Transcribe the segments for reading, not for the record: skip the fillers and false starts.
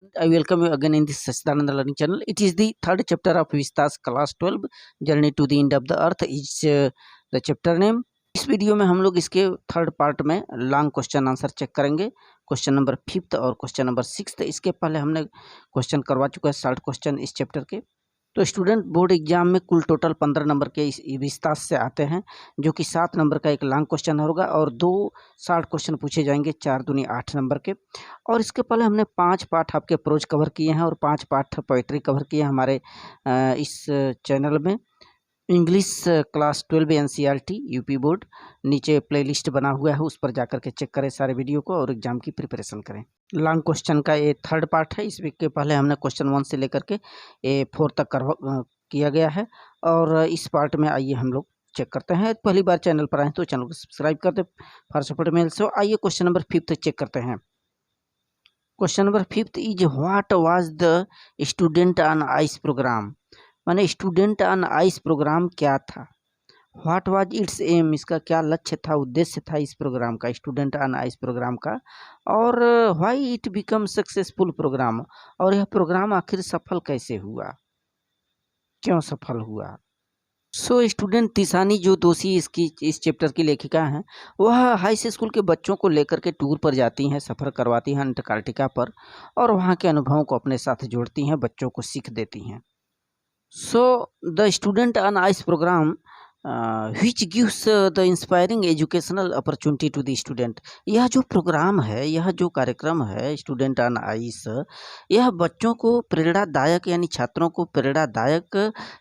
I welcome you again in this Sachidananda Learning Channel. It is the third chapter of Vistas class 12 Journey to the End of the Earth is the chapter name. इस video में हम लोग इसके third part में long question answer check करेंगे, question number 5th और question number 6th। इसके पहले हमने क्वेश्चन करवा चुका है 60 क्वेश्चन इस चैप्टर के। तो स्टूडेंट बोर्ड एग्जाम में कुल टोटल 15 नंबर के इस विस्तास से आते हैं, जो कि 7 नंबर का एक लॉन्ग क्वेश्चन होगा और 2 60 क्वेश्चन पूछे जाएंगे, 4 दूनी 8 नंबर के। और इसके पहले हमने 5 पार्ट आपके प्रोज कवर किए हैं और 5 पार्ट पोइट्री कवर किए हैं हमारे इस चैनल में। English class 12 NCERT UP board, नीचे प्लेलिस्ट बना हुआ है, उस पर जाकर के चेक करें सारे वीडियो को और एग्जाम की प्रिपरेशन करें। लॉन्ग क्वेश्चन का ये थर्ड पार्ट है। इस वीक के पहले हमने क्वेश्चन 1 से लेकर के 4 तक किया गया है और इस पार्ट में आइए हम लोग चेक करते हैं। पहली बार चैनल पर आए तो चैनल को सब्सक्राइब कर दे फॉर सपोर्ट मेल। सो आइए क्वेश्चन नंबर 5th चेक करते हैं। Question number 5th is what was the student on ice programme. माने स्टूडेंट ऑन आइस प्रोग्राम क्या था। व्हाट वाज इट्स एम, इसका क्या लक्ष्य था, उद्देश्य था इस प्रोग्राम का, स्टूडेंट ऑन आइस प्रोग्राम का। और why it become successful programme, और यह प्रोग्राम आखिर सफल कैसे हुआ, क्यों सफल हुआ। सो स्टूडेंट तिसानी जो दोषी इस चैप्टर की लेखिका हैं, वह हाई स्कूल के बच्चों को लेकर के टूर पर जाती हैं, सफ़र करवाती हैं अंटार्कटिका पर और वहाँ के अनुभवों को अपने साथ जोड़ती हैं, बच्चों को सीख देती हैं। So the student on ice program which gives the inspiring educational opportunity to the student। यह जो प्रोग्राम है, यह जो कार्यक्रम है स्टूडेंट ऑन आइस, यह बच्चों को प्रेरणादायक यानी छात्रों को प्रेरणादायक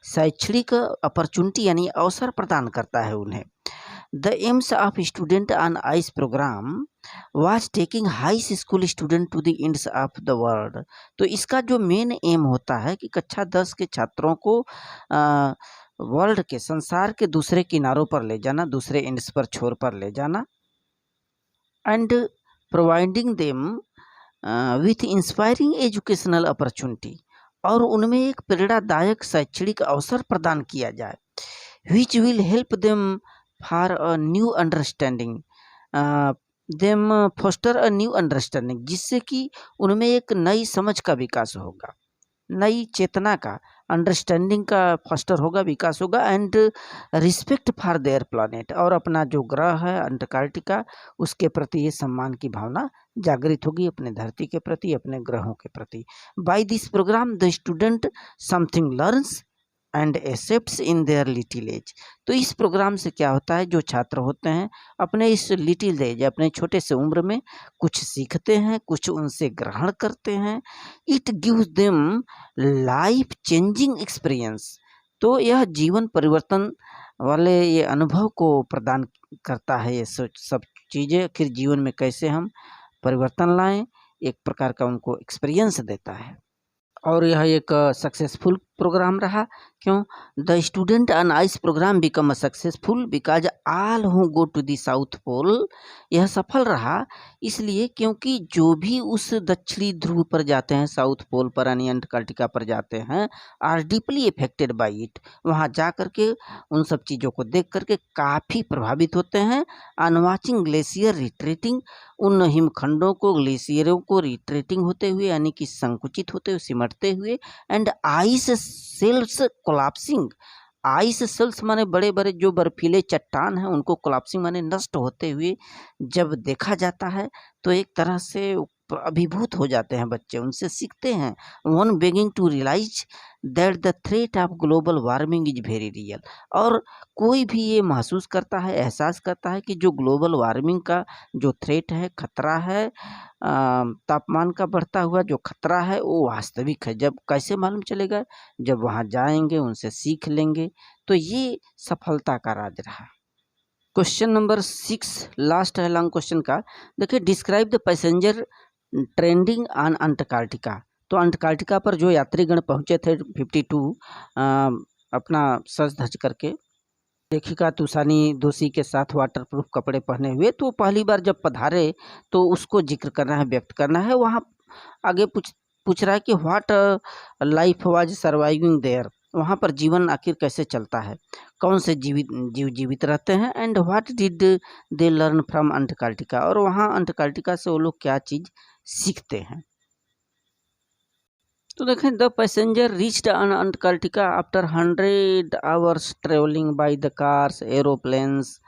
शैक्षणिक अपॉर्चुनिटी यानी अवसर प्रदान करता है उन्हें। The aims of student on ice program was taking high school student to the ends of the world। तो इसका जो मेन एम होता है कि कक्षा 10 के छात्रों को वर्ल्ड के, संसार के दूसरे किनारों पर ले जाना, दूसरे एंड्स पर, छोर पर ले जाना, and providing them with inspiring educational opportunity, और उनमें एक प्रेरणादायक शैक्षणिक अवसर प्रदान किया जाए। Which will help them for a new understanding, them foster a new understanding, जिससे कि उनमें एक नई समझ का विकास होगा, नई चेतना का, अंडरस्टैंडिंग का फोस्टर होगा, विकास होगा, and respect for their planet, और अपना जो ग्रह है अंटार्कटिका उसके प्रति ये सम्मान की भावना जागृत होगी, अपने धरती के प्रति, अपने ग्रहों के प्रति। By this programme the student something learns and accepts in their little age. तो इस प्रोग्राम से क्या होता है, जो छात्र होते हैं अपने इस लिटिल एज, अपने छोटे से उम्र में कुछ सीखते हैं, कुछ उनसे ग्रहण करते हैं। It gives them life changing experience, तो यह जीवन परिवर्तन वाले ये अनुभव को प्रदान करता है। ये सब चीज़ें फिर जीवन में कैसे हम परिवर्तन लाएं, एक प्रकार का उनको एक्सपीरियंस देता है। और यह एक सक्सेसफुल प्रोग्राम रहा। क्यों? The student on ice programme become a successful because all who go to the South Pole. यह सफल रहा इसलिए क्योंकि जो भी उस दक्षिणी ध्रुव पर जाते हैं, साउथ पोल पर यानी अंटार्कटिका पर जाते हैं, are deeply affected by it. वहाँ जा कर के उन सब चीज़ों को देख करके काफ़ी प्रभावित होते हैं। ऑन वाचिंग ग्लेशियर रिट्रीटिंग, उन हिमखंडों को, ग्लेशियरों को रिट्रीटिंग होते हुए यानी कि संकुचित होते हुए, सिमटते हुए, and ice shelves collapsing. Ice shelves माने बड़े बड़े जो बर्फीले चट्टान हैं उनको कोलैप्सिंग माने नष्ट होते हुए जब देखा जाता है तो एक तरह से अभिभूत हो जाते हैं बच्चे, उनसे सीखते हैं। One begin to realise that the threat of global warming is very real, और कोई भी ये महसूस करता है, एहसास करता है कि जो ग्लोबल वार्मिंग का जो थ्रेट है, खतरा है, तापमान का बढ़ता हुआ जो खतरा है वो वास्तविक है। जब कैसे मालूम चलेगा, जब वहाँ जाएंगे, उनसे सीख लेंगे। तो ये सफलता का राज रहा। क्वेश्चन नंबर 6 लास्ट है लॉन्ग क्वेश्चन का। देखिए, describe the passenger trending on Antarctica. तो अंटार्कटिका पर जो यात्रीगण पहुंचे थे 52 अपना सज धज करके, लेखिका तुसानी दोषी के साथ वाटरप्रूफ कपड़े पहने हुए, तो पहली बार जब पधारे तो उसको जिक्र करना है, व्यक्त करना है। वहाँ आगे पूछ रहा है कि what life was surviving there, वहाँ पर जीवन आखिर कैसे चलता है, कौन से जीव जीवित रहते हैं, and what did they learn from Antarctica, और वहाँ अंटार्कटिका से वो लोग क्या चीज़ सीखते हैं। तो देखें, the passenger reached Antarctica after 100 hours travelling by the cars, aeroplanes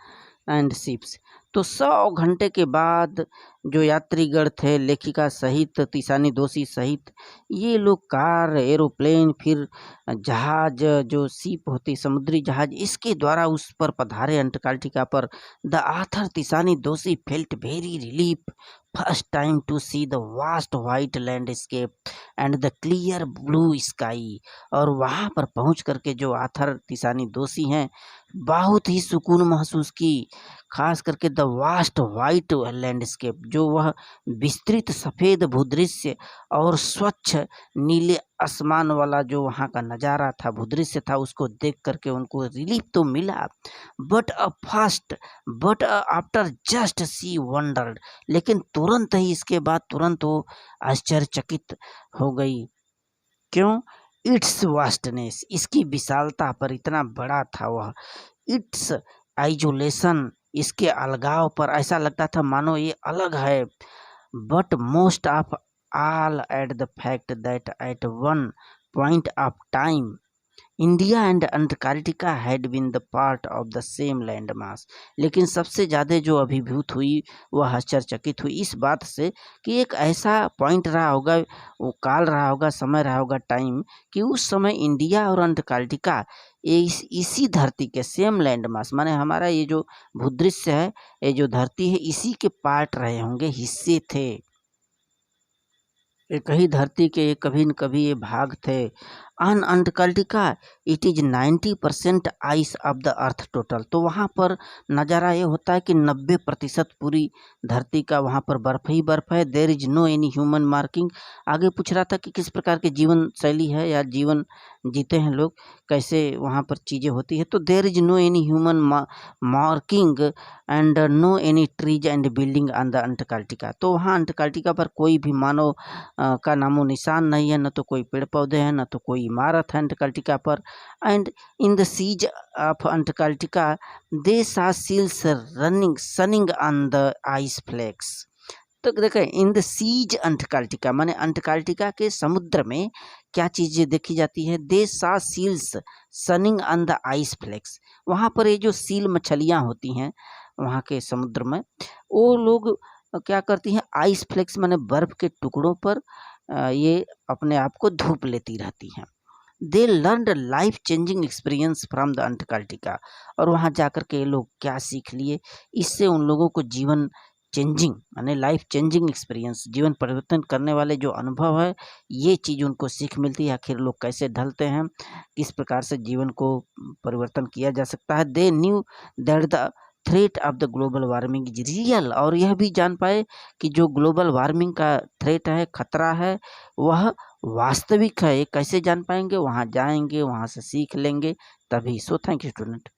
and ships. तो 100 घंटे के बाद जो यात्रीगण थे, लेखिका सहित, तीसानी दोषी सहित, ये लोग कार, एरोप्लेन, फिर जहाज, जो शिप होती, समुद्री जहाज, इसके द्वारा उस पर पधारे अंटार्कटिका पर। The author Tishani Doshi felt very relief first time to see the vast white landscape and the clear blue sky. और वहाँ पर पहुँच करके जो आथर तीसानी दोषी हैं, बहुत ही सुकून महसूस की, खास करके द वास्ट वाइट लैंडस्केप, जो वह विस्तृत सफ़ेद भूदृश्य और स्वच्छ नीले आसमान वाला जो वहाँ का नज़ारा था, भूदृश्य था, उसको देख करके उनको रिलीफ तो मिला, but after just see wondered, लेकिन तुरंत ही इसके बाद तुरंत वो आश्चर्यचकित हो गई। क्यों? इट्स वास्टनेस, इसकी विशालता पर, इतना बड़ा था वह। इट्स आइसोलेशन, इसके अलगाव पर, ऐसा लगता था मानो ये अलग है। But most of all at the fact that at one point of time India and Antarctica had been the part of the same land mass. लेकिन सबसे ज़्यादा जो अभिभूत हुई, वह आश्चर्यचकित हुई इस बात से कि एक ऐसा पॉइंट रहा होगा, वो काल रहा होगा, समय रहा होगा, टाइम, कि उस समय इंडिया और अंटार्कटिका इसी धरती के सेम लैंड मास, माने हमारा ये जो भूदृश्य है, ये जो धरती है, इसी के पार्ट रहे होंगे, हिस्से थे, एक ही धरती के कभी न कभी ये भाग थे। On Antarctica it is 90% ice of the earth total. तो वहाँ पर नज़ारा ये होता है कि 90% पूरी धरती का वहाँ पर बर्फ ही बर्फ है। There is no any human marking. आगे पूछ रहा था कि किस प्रकार के जीवन शैली है या जीवन जीते हैं लोग, कैसे वहाँ पर चीज़ें होती है। तो there is no any human marking and no any trees and building on the Antarctica. तो वहाँ अंटार्कटिका पर कोई भी मानव का नामो निशान नहीं है, न तो कोई पेड़ पौधे हैं, न तो कोई इमारत है अंटार्कटिका पर। And in the seas of Antarctica they saw seals sunning on the ice flakes. तो देखें, इन द सीज अंटार्कटिका माने अंटार्कटिका के समुद्र में क्या चीज़ें देखी जाती है। They saw seals sunning on the ice flakes. वहाँ पर ये जो सील मछलियाँ होती हैं वहाँ के समुद्र में, वो लोग क्या करती हैं, आइस फ्लेक्स माने बर्फ के टुकड़ों पर ये अपने आप को धूप लेती रहती हैं। They learned life changing experience from the Antarctica. और वहाँ जाकर के ये लोग क्या सीख लिए, इससे उन लोगों को जीवन चेंजिंग माने लाइफ चेंजिंग एक्सपीरियंस, जीवन परिवर्तन करने वाले जो अनुभव है, ये चीज़ उनको सीख मिलती है। आखिर लोग कैसे ढलते हैं, किस प्रकार से जीवन को परिवर्तन किया जा सकता है। They knew that the threat of the global warming is real. और यह भी जान पाए कि जो ग्लोबल वार्मिंग का थ्रेट है, खतरा है, वह वास्तविक है। ये कैसे जान पाएंगे, वहाँ जाएंगे, वहाँ से सीख लेंगे तभी। So thank you student.